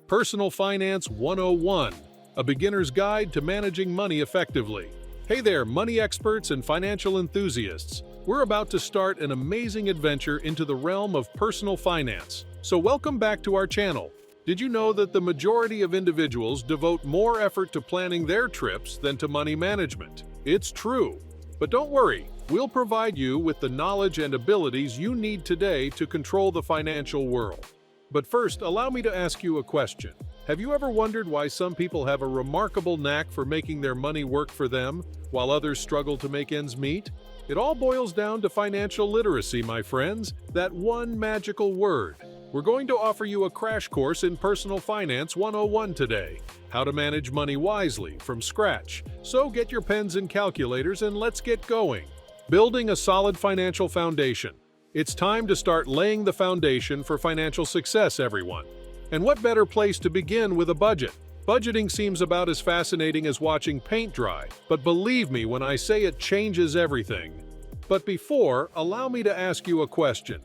Personal Finance 101, a beginner's guide to managing money effectively. Hey there, money experts and financial enthusiasts. We're about to start an amazing adventure into the realm of personal finance. So welcome back to our channel. Did you know that the majority of individuals devote more effort to planning their trips than to money management? It's true. But don't worry, we'll provide you with the knowledge and abilities you need today to control the financial world. But first, allow me to ask you a question. Have you ever wondered why some people have a remarkable knack for making their money work for them, while others struggle to make ends meet? It all boils down to financial literacy, my friends, that one magical word. We're going to offer you a crash course in Personal Finance 101 today, how to manage money wisely from scratch. So get your pens and calculators and let's get going. Building a solid financial foundation. It's time to start laying the foundation for financial success, everyone. And what better place to begin with a budget? Budgeting seems about as fascinating as watching paint dry, but believe me when I say it changes everything. But before, allow me to ask you a question.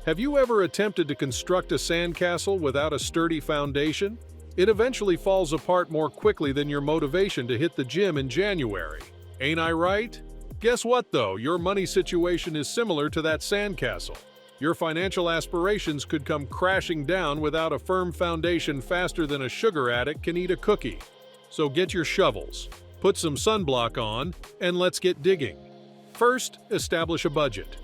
Have you ever attempted to construct a sandcastle without a sturdy foundation? It eventually falls apart more quickly than your motivation to hit the gym in January. Ain't I right? Guess what though, your money situation is similar to that sandcastle. Your financial aspirations could come crashing down without a firm foundation faster than a sugar addict can eat a cookie. So get your shovels, put some sunblock on, and let's get digging. First, establish a budget.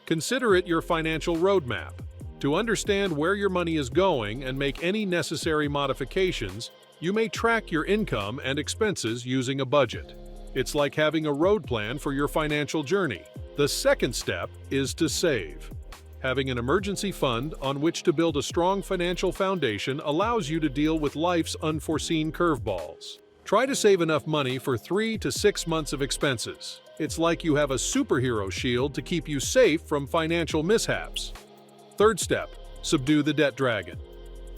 Consider it your financial roadmap. To understand where your money is going and make any necessary modifications, you may track your income and expenses using a budget. It's like having a road plan for your financial journey. The second step is to save. Having an emergency fund on which to build a strong financial foundation allows you to deal with life's unforeseen curveballs. Try to save enough money for 3 to 6 months of expenses. It's like you have a superhero shield to keep you safe from financial mishaps. Third step, subdue the debt dragon.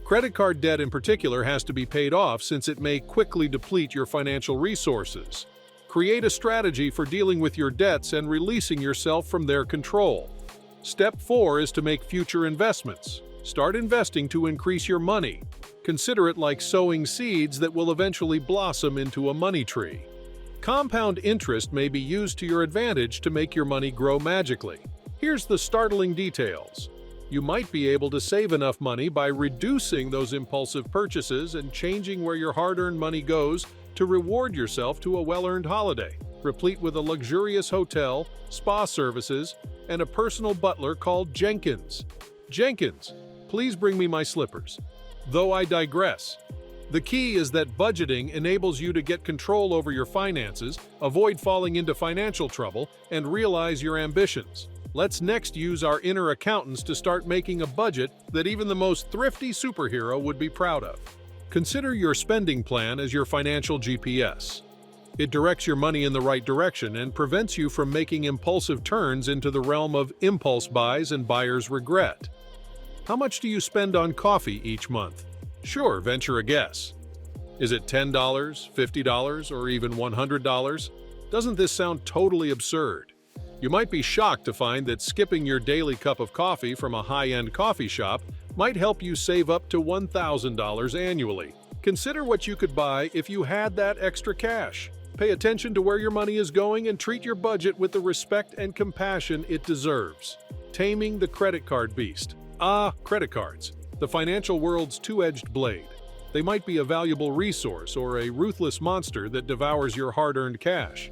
Credit card debt in particular has to be paid off since it may quickly deplete your financial resources. Create a strategy for dealing with your debts and releasing yourself from their control. Step 4 is to make future investments. Start investing to increase your money. Consider it like sowing seeds that will eventually blossom into a money tree. Compound interest may be used to your advantage to make your money grow magically. Here's the startling details. You might be able to save enough money by reducing those impulsive purchases and changing where your hard-earned money goes to reward yourself to a well-earned holiday, replete with a luxurious hotel, spa services, and a personal butler called Jenkins. Jenkins, please bring me my slippers. Though I digress. The key is that budgeting enables you to get control over your finances, avoid falling into financial trouble, and realize your ambitions. Let's next use our inner accountants to start making a budget that even the most thrifty superhero would be proud of. Consider your spending plan as your financial GPS. It directs your money in the right direction and prevents you from making impulsive turns into the realm of impulse buys and buyer's regret. How much do you spend on coffee each month? Sure, venture a guess. Is it $10, $50, or even $100? Doesn't this sound totally absurd? You might be shocked to find that skipping your daily cup of coffee from a high-end coffee shop might help you save up to $1,000 annually. Consider what you could buy if you had that extra cash. Pay attention to where your money is going and treat your budget with the respect and compassion it deserves. Taming the credit card beast. Credit cards. The financial world's two-edged blade. They might be a valuable resource or a ruthless monster that devours your hard-earned cash.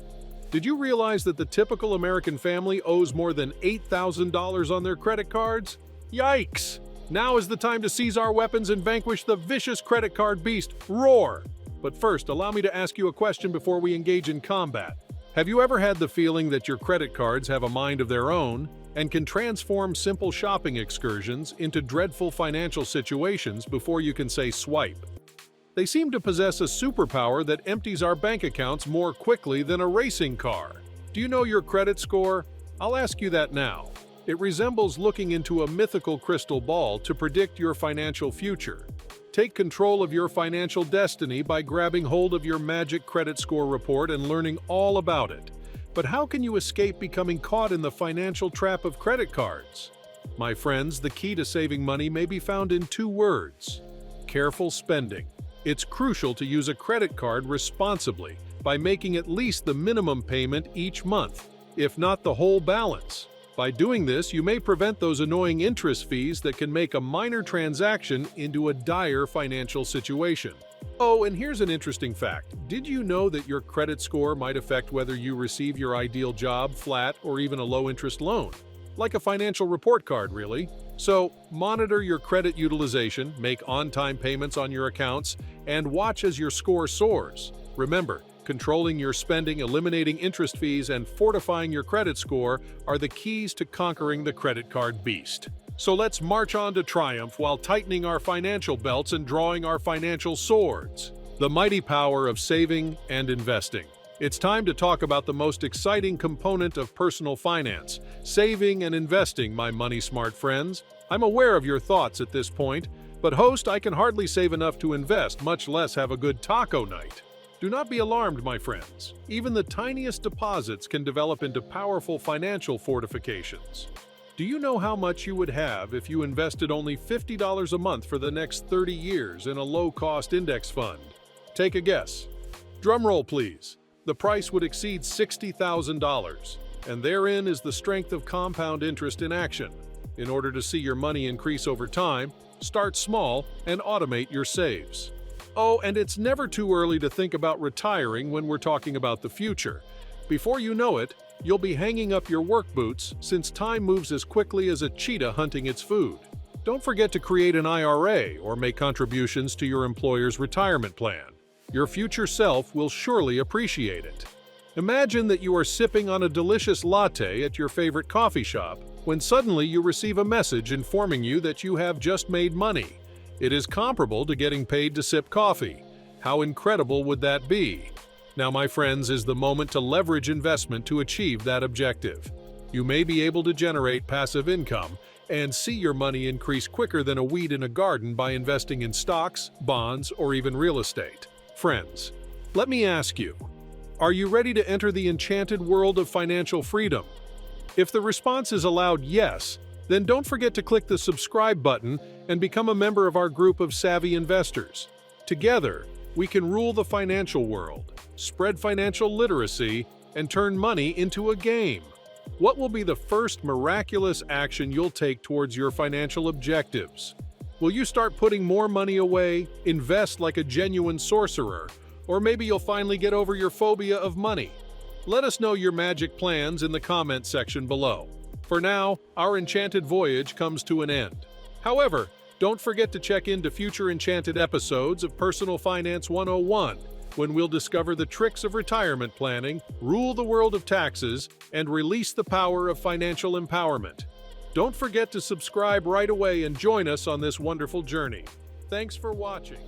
Did you realize that the typical American family owes more than $8,000 on their credit cards? Yikes! Now is the time to seize our weapons and vanquish the vicious credit card beast. Roar! But first, allow me to ask you a question before we engage in combat. Have you ever had the feeling that your credit cards have a mind of their own and can transform simple shopping excursions into dreadful financial situations before you can say swipe? They seem to possess a superpower that empties our bank accounts more quickly than a racing car. Do you know your credit score? I'll ask you that now. It resembles looking into a mythical crystal ball to predict your financial future. Take control of your financial destiny by grabbing hold of your magic credit score report and learning all about it. But how can you escape becoming caught in the financial trap of credit cards? My friends, the key to saving money may be found in 2 words: careful spending. It's crucial to use a credit card responsibly by making at least the minimum payment each month, if not the whole balance. By doing this, you may prevent those annoying interest fees that can make a minor transaction into a dire financial situation. Oh, and here's an interesting fact. Did you know that your credit score might affect whether you receive your ideal job, flat, or even a low-interest loan? Like a financial report card, really. So, monitor your credit utilization, make on-time payments on your accounts, and watch as your score soars. Remember, controlling your spending, eliminating interest fees, and fortifying your credit score are the keys to conquering the credit card beast. So let's march on to triumph while tightening our financial belts and drawing our financial swords. The mighty power of saving and investing. It's time to talk about the most exciting component of personal finance, saving and investing, my money-smart friends. I'm aware of your thoughts at this point, but host, I can hardly save enough to invest, much less have a good taco night. Do not be alarmed, my friends. Even the tiniest deposits can develop into powerful financial fortifications. Do you know how much you would have if you invested only $50 a month for the next 30 years in a low-cost index fund? Take a guess. Drumroll, please. The price would exceed $60,000, and therein is the strength of compound interest in action. In order to see your money increase over time, start small and automate your saves. Oh, and it's never too early to think about retiring when we're talking about the future. Before you know it, you'll be hanging up your work boots since time moves as quickly as a cheetah hunting its food. Don't forget to create an IRA or make contributions to your employer's retirement plan. Your future self will surely appreciate it. Imagine that you are sipping on a delicious latte at your favorite coffee shop when suddenly you receive a message informing you that you have just made money. It is comparable to getting paid to sip coffee. How incredible would that be? Now, my friends, is the moment to leverage investment to achieve that objective. You may be able to generate passive income and see your money increase quicker than a weed in a garden by investing in stocks, bonds, or even real estate. Friends, let me ask you, are you ready to enter the enchanted world of financial freedom? If the response is a loud yes, then don't forget to click the subscribe button and become a member of our group of savvy investors. Together, we can rule the financial world, spread financial literacy, and turn money into a game. What will be the first miraculous action you'll take towards your financial objectives? Will you start putting more money away, invest like a genuine sorcerer, or maybe you'll finally get over your phobia of money? Let us know your magic plans in the comment section below. For now, our enchanted voyage comes to an end. However, don't forget to check into future enchanted episodes of Personal Finance 101, when we'll discover the tricks of retirement planning, rule the world of taxes, and release the power of financial empowerment. Don't forget to subscribe right away and join us on this wonderful journey. Thanks for watching.